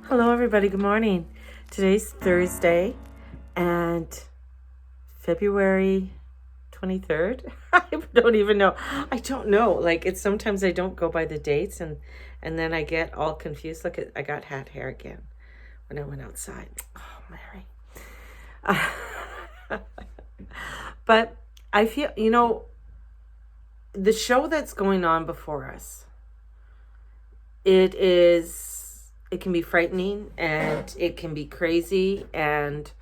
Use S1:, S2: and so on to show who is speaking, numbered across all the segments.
S1: Hello, everybody. Good morning. Today's Thursday and February 23rd. I don't even know. I don't know. Like, it's sometimes I don't go by the dates and then I get all confused. Look, I got hat hair again when I went outside. Oh, Mary. But I feel, the show that's going on before us, it can be frightening and it can be crazy, and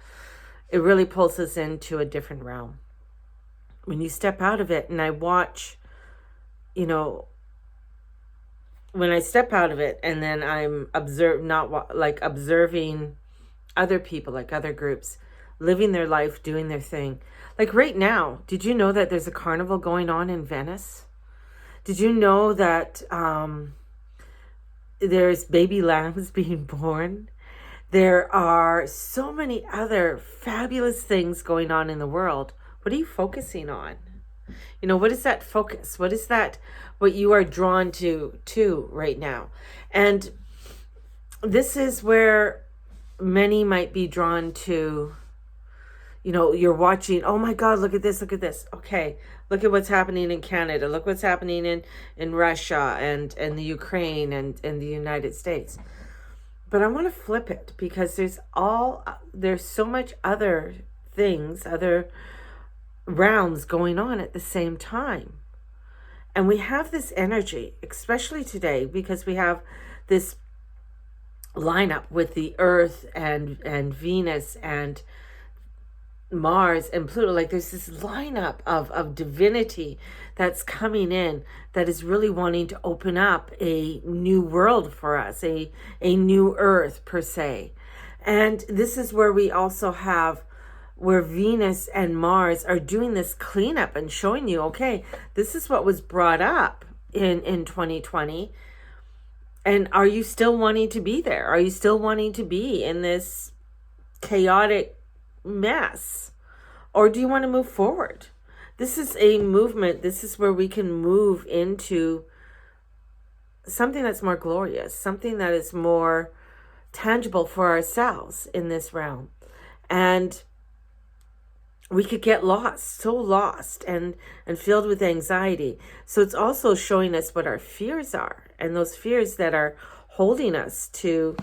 S1: it really pulls us into a different realm. When you step out of it, and I watch, when I step out of it and then I'm observing other people, like other groups, living their life, doing their thing. Like right now, did you know that there's a carnival going on in Venice? Did you know that there's baby lambs being born? There are so many other fabulous things going on in the world. What are you focusing on? What is that focus? What is that, what you are drawn to right now? And this is where many might be drawn to, you're watching, oh my God, look at this. Okay, look at what's happening in Canada. Look what's happening in Russia and the Ukraine and the United States. But I want to flip it, because there's so much other things, other realms going on at the same time. And we have this energy, especially today, because we have this lineup with the Earth and Venus and Mars and Pluto. Like, there's this lineup of divinity that's coming in, that is really wanting to open up a new world for us, a new Earth per se. And this is where we also have where Venus and Mars are doing this cleanup and showing you, okay, this is what was brought up in 2020. And are you still wanting to be there? Are you still wanting to be in this chaotic mess? Or do you want to move forward? This is a movement. This is where we can move into something that's more glorious, something that is more tangible for ourselves in this realm. And we could get lost, so lost and filled with anxiety. So it's also showing us what our fears are, and those fears that are holding us into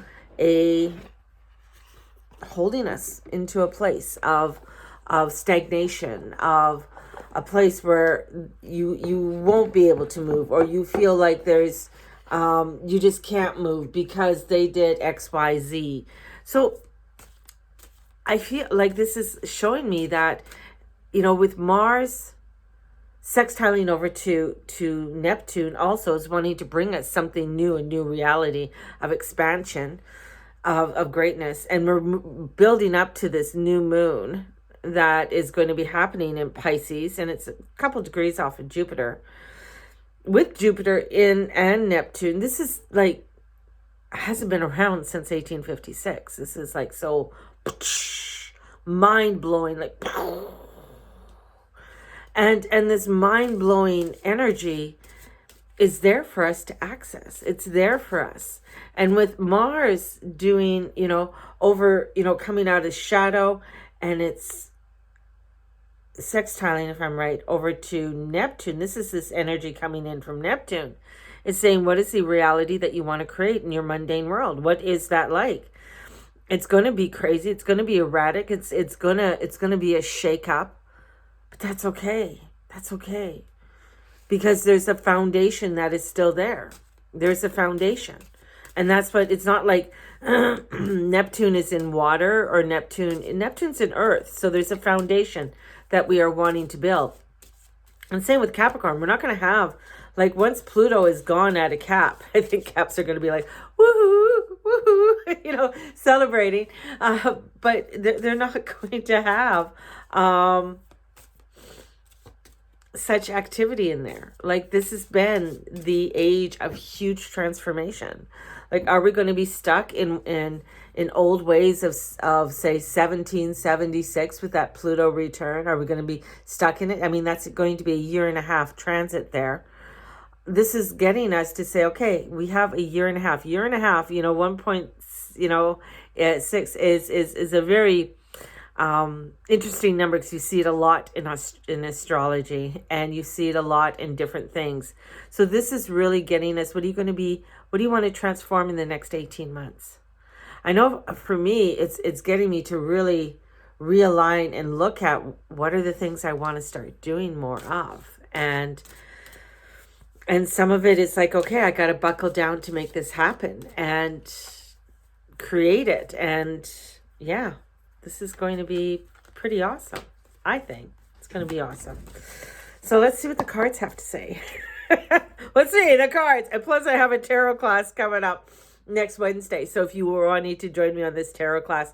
S1: a place of stagnation, of a place where you won't be able to move, or you feel like there's you just can't move because they did XYZ. So I feel like this is showing me that, with Mars sextiling over to Neptune, also is wanting to bring us something new, a new reality of expansion, of greatness. And we're building up to this new moon that is going to be happening in Pisces, and it's a couple degrees off of Jupiter. With Jupiter and Neptune, this is like, hasn't been around since 1856. This is like so mind-blowing, like, and this mind-blowing energy is there for us to access. It's there for us. And with Mars doing, coming out of shadow, and it's sextiling, if I'm right, over to Neptune. This is this energy coming in from Neptune. It's saying, what is the reality that you want to create in your mundane world? What is that like? It's going to be crazy. It's going to be erratic. It's going to be a shake-up. But that's okay. That's okay. Because there's a foundation that is still there. There's a foundation. And that's what, it's not like Neptune is in water, or Neptune's in earth. So there's a foundation that we are wanting to build. And same with Capricorn. We're not going to have, like, once Pluto is gone out of Cap, I think Caps are going to be like, woohoo, woohoo, celebrating. But they're not going to have such activity in there. Like, this has been the age of huge transformation. Like, are we going to be stuck in old ways of say 1776 with that Pluto return? Are we going to be stuck in it? I mean, that's going to be a 1.5 year transit there. this is getting us to say, okay, we have a year and a half, 1 point, 6 is a very interesting number, because you see it a lot in astrology, and you see it a lot in different things. So this is really getting us, what do you want to transform in the next 18 months? I know for me, it's getting me to really realign and look at what are the things I want to start doing more of. And some of it is like, okay, I got to buckle down to make this happen and create it. And yeah, this is going to be pretty awesome. I think it's going to be awesome. So let's see what the cards have to say. Let's see the cards. And plus I have a tarot class coming up next Wednesday. So if you were wanting to join me on this tarot class,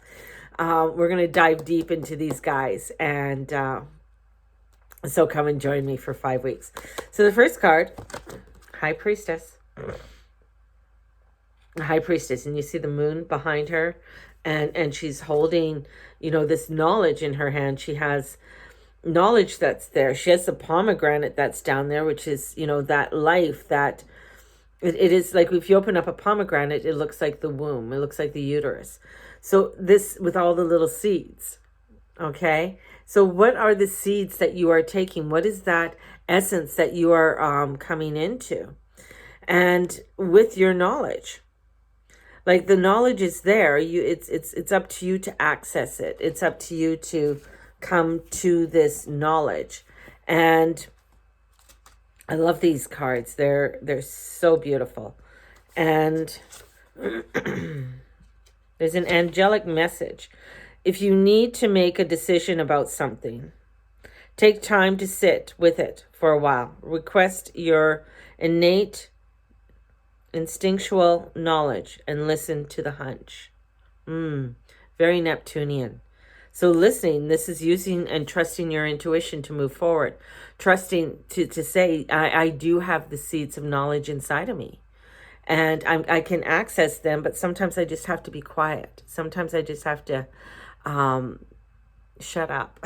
S1: we're going to dive deep into these guys. And so come and join me for 5 weeks. So the first card, High Priestess. High Priestess. And you see the moon behind her. And she's holding, this knowledge in her hand. She has knowledge that's there. She has the pomegranate that's down there, which is, that life that it is like, if you open up a pomegranate, it looks like the womb. It looks like the uterus. So this with all the little seeds. Okay. So what are the seeds that you are taking? What is that essence that you are coming into? And with your knowledge, like the knowledge is there. It's up to you to access it. It's up to you to come to this knowledge. And I love these cards. They're so beautiful. And there's an angelic message. If you need to make a decision about something, take time to sit with it for a while. Request your innate instinctual knowledge and listen to the hunch. Very Neptunian. So listening, this is using and trusting your intuition to move forward. Trusting to say, I do have the seeds of knowledge inside of me. And I can access them, but sometimes I just have to be quiet. Sometimes I just have to shut up.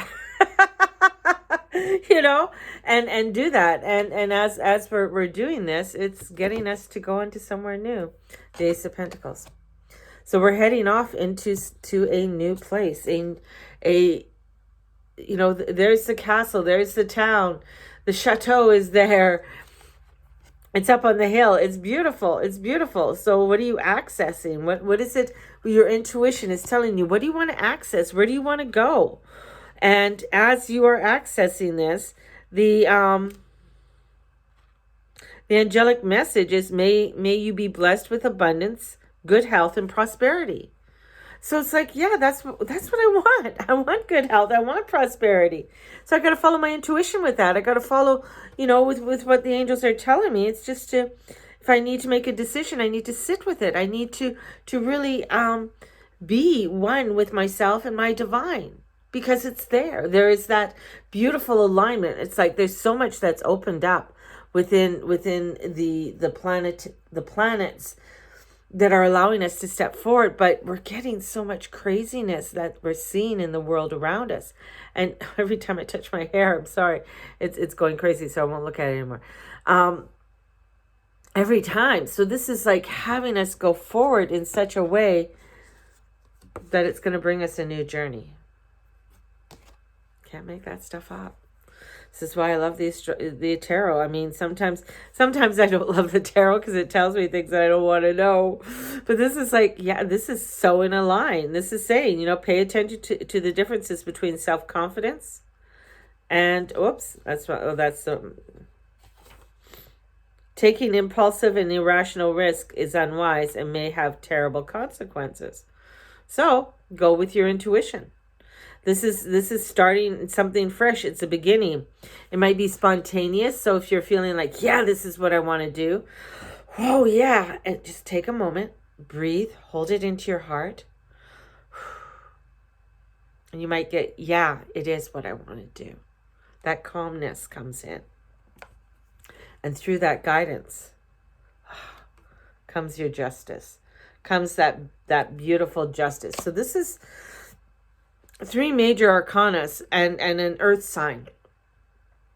S1: And do that. And as we're doing this, it's getting us to go into somewhere new. The Ace of Pentacles. So we're heading off to a new place. There's the castle, there's the town, the chateau is there. It's up on the hill. It's beautiful. It's beautiful. So what are you accessing? What is it your intuition is telling you? What do you want to access? Where do you want to go? And as you are accessing this, the angelic message is, may you be blessed with abundance, good health, and prosperity. So it's like, yeah, that's what I want. I want good health. I want prosperity. So I got to follow my intuition with that. I got to follow, with what the angels are telling me. It's just if I need to make a decision, I need to sit with it. I need to really be one with myself and my divine, because it's there. There is that beautiful alignment. It's like there's so much that's opened up within the planets that are allowing us to step forward, but we're getting so much craziness that we're seeing in the world around us. And every time I touch my hair, I'm sorry, it's going crazy, so I won't look at it anymore. Every time. So this is like having us go forward in such a way that it's going to bring us a new journey. Can't make that stuff up. This is why I love the tarot. I mean, sometimes I don't love the tarot because it tells me things that I don't want to know. But this is like, yeah, this is so in a line. This is saying, pay attention to the differences between self-confidence and, taking impulsive and irrational risk is unwise and may have terrible consequences. So go with your intuition. This is starting something fresh. It's a beginning. It might be spontaneous. So if you're feeling like, yeah, this is what I want to do. Oh, yeah. And just take a moment, breathe, hold it into your heart. And you might get, yeah, it is what I want to do. That calmness comes in. And through that guidance comes your justice, comes that beautiful justice. So this is 3 major arcanas and an earth sign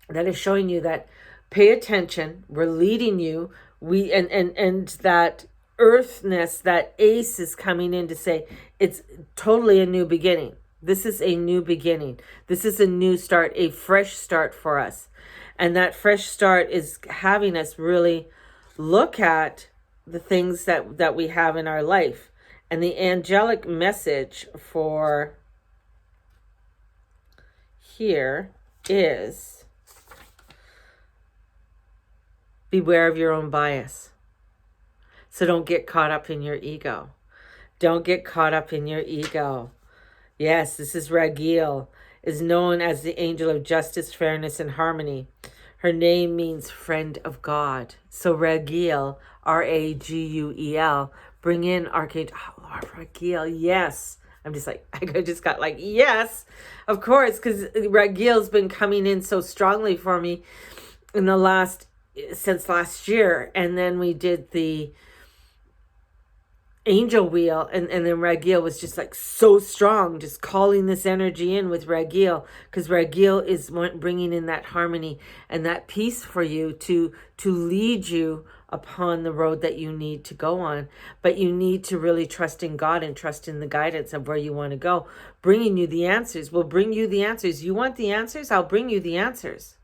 S1: that is showing you that Pay attention. We're leading you. And that earthness, that ace is coming in to say it's totally a new beginning. This is a new beginning. This is a new start, a fresh start for us. And that fresh start is having us really look at the things that we have in our life. And the angelic message for here is beware of your own bias. So don't get caught up in your ego. Don't get caught up in your ego. Yes, this is Raguel, is known as the angel of justice, fairness, and harmony. Her name means friend of God. So Raguel, Raguel, bring in Archangel, Lord Raguel, yes. I'm just like, I just got like, yes, of course, because Raguel's been coming in so strongly for me since last year. And then we did the angel wheel, and then Raguel was just like so strong, just calling this energy in with Raguel, because Raguel is bringing in that harmony and that peace for you to lead you upon the road that you need to go on. But you need to really trust in God and trust in the guidance of where you want to go. Bringing you the answers will bring you the answers. You want the answers? I'll bring you the answers.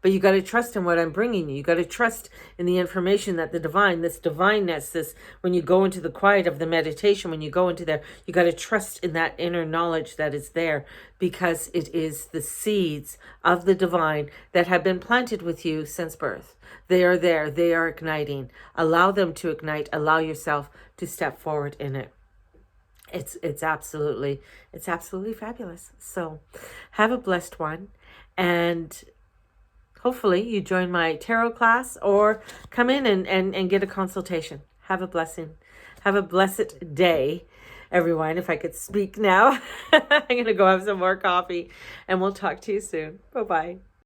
S1: But you got to trust in what I'm bringing you. You got to trust in the information that the divine, this divineness, this, when you go into the quiet of the meditation, when you go into there, you got to trust in that inner knowledge that is there, because it is the seeds of the divine that have been planted with you since birth. They are there. They are igniting. Allow them to ignite. Allow yourself to step forward in it. It's absolutely fabulous. So have a blessed one. And hopefully you join my tarot class or come in and get a consultation. Have a blessing. Have a blessed day, everyone. If I could speak now, I'm going to go have some more coffee, and we'll talk to you soon. Bye-bye.